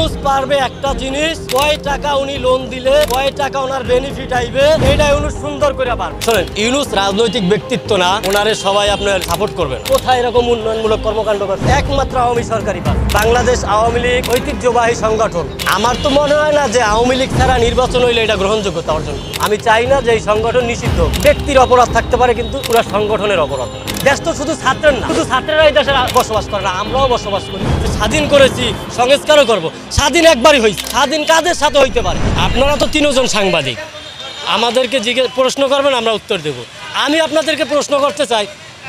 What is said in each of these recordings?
ইউনুস পারবে একটা জিনিস, কয় টাকা উনি লোন দিলে কয় টাকা ওনার বেনিফিট আইবে এটা ইউনুস সুন্দর করে পারবে। শুনেন, ইউনুস রাজনৈতিক ব্যক্তিত্ব না, ওনারে সবাই আপনার সাপোর্ট করবেন। কোথায় এরকম উন্নয়নমূলক কর্মকাণ্ড করছে? একমাত্র আওয়ামী সরকারই পারে। বাংলাদেশ আওয়ামী লীগ ঐতিহ্যবাহী সংগঠন। আমার তো মনে হয় না যে আওয়ামী লীগ ছাড়া নির্বাচন হইলে এটা গ্রহণযোগ্যতা অর্জন। আমি চাই না যে এই সংগঠন নিষিদ্ধ। ব্যক্তির অপরাধ থাকতে পারে, কিন্তু পুরো সংগঠনের অপরাধ। দেশ তো শুধু ছাত্রের না, শুধু ছাত্রেরা এই দেশে বসবাস করে না, আমরাও বসবাস করি। স্বাধীন করেছি, সংস্কারও করব। স্বাধীন একবারই হয়েছে, স্বাধীন কাদের সাথে হইতে পারে? আপনারা তো তিনজন সাংবাদিক, আমাদেরকে প্রশ্ন করবেন, আমরা উত্তর দেব। আমি আপনাদেরকে প্রশ্ন করতে চাই,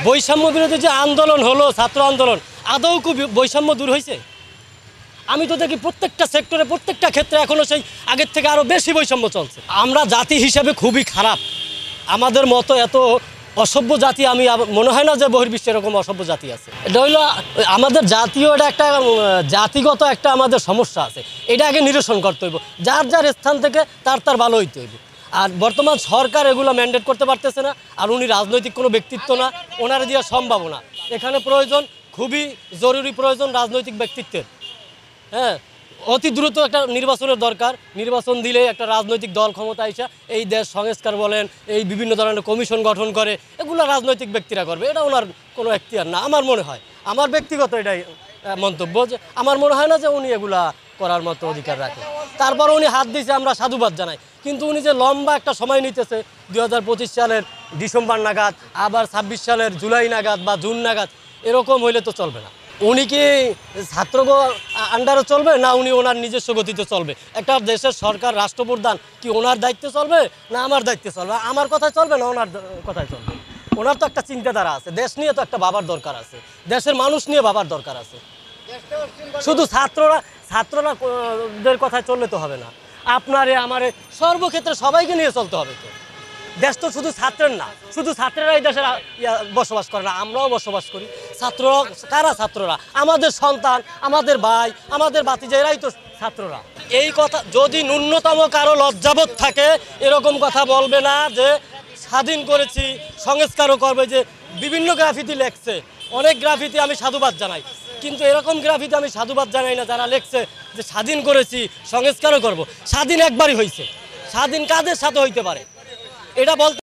বৈষম্য বিরোধী যে আন্দোলন হলো, ছাত্র আন্দোলন, আদৌ কি বৈষম্য দূর হয়েছে? আমি তো দেখি প্রত্যেকটা সেক্টরে, প্রত্যেকটা ক্ষেত্রে এখনো সেই আগের থেকে আরও বেশি বৈষম্য চলছে। আমরা জাতি হিসেবে খুবই খারাপ। আমাদের মতো এত অসভ্য জাতি আমি মনে হয় না যে বহির্বিশ্বে এরকম অসভ্য জাতি আছে। এটা হইলো আমাদের জাতীয়, এটা একটা জাতিগত একটা আমাদের সমস্যা আছে। এটা আগে নিরসন করতে হইব। যার যার স্থান থেকে তার ভালো হইতে হইব। আর বর্তমান সরকার এগুলো ম্যান্ডেট করতে পারতেছে না। আর উনি রাজনৈতিক কোনো ব্যক্তিত্ব না, ওনারা দেওয়া সম্ভব না। এখানে প্রয়োজন, খুবই জরুরি প্রয়োজন রাজনৈতিক ব্যক্তিত্বের। হ্যাঁ, অতি দ্রুত একটা নির্বাচনের দরকার। নির্বাচন দিলে একটা রাজনৈতিক দল ক্ষমতা এসে এই দেশ সংস্কার বলেন, এই বিভিন্ন ধরনের কমিশন গঠন করে, এগুলো রাজনৈতিক ব্যক্তিরা করবে। এটা ওনার কোনো এখতিয়ার না আমার মনে হয়। আমার ব্যক্তিগত এটাই মন্তব্য, যে আমার মনে হয় না যে উনি এগুলা করার মতো অধিকার রাখে। তারপর উনি হাত দিয়েছে, আমরা সাধুবাদ জানাই। কিন্তু উনি যে লম্বা একটা সময় নিতেছে, 2025 সালের ডিসেম্বর নাগাদ, আবার 26 সালের জুলাই নাগাদ বা জুন নাগাদ, এরকম হইলে তো চলবে না। উনি কি ছাত্র আন্ডারে চলবে, না উনি ওনার নিজস্ব গতিতে চলবে? একটা দেশের সরকার, রাষ্ট্রপ্রধান কি ওনার দায়িত্বে চলবে, না আমার দায়িত্বে চলবে? আমার কথায় চলবে না ওনার কথায় চলবে? ওনার তো একটা চিন্তাধারা আছে, দেশ নিয়ে তো একটা ভাবার দরকার আছে, দেশের মানুষ নিয়ে ভাবার দরকার আছে। শুধু ছাত্রদের কথায় চললে তো হবে না। আপনারে আমারে সর্বক্ষেত্রে সবাইকে নিয়ে চলতে হবে। তো দেশ তো শুধু ছাত্রের না, শুধু ছাত্রেরা এই দেশে বসবাস করে না, আমরাও বসবাস করি। ছাত্ররা কারা? ছাত্ররা আমাদের সন্তান, আমাদের ভাই, আমাদের ভাতিজা, এরাই তো ছাত্ররা। এই কথা যদি ন্যূনতম কারো লজ্জাবোধ থাকে, এরকম কথা বলবে না যে স্বাধীন করেছি, সংস্কারও করবে। যে বিভিন্ন গ্রাফিতি লেখছে, অনেক গ্রাফিতি আমি সাধুবাদ জানাই, কিন্তু এরকম গ্রাফিতি আমি সাধুবাদ জানাই না যারা লেখছে যে স্বাধীন করেছি, সংস্কারও করব। স্বাধীন একবারই হয়েছে, স্বাধীন কাদের সাথে হইতে পারে? এটা বলতে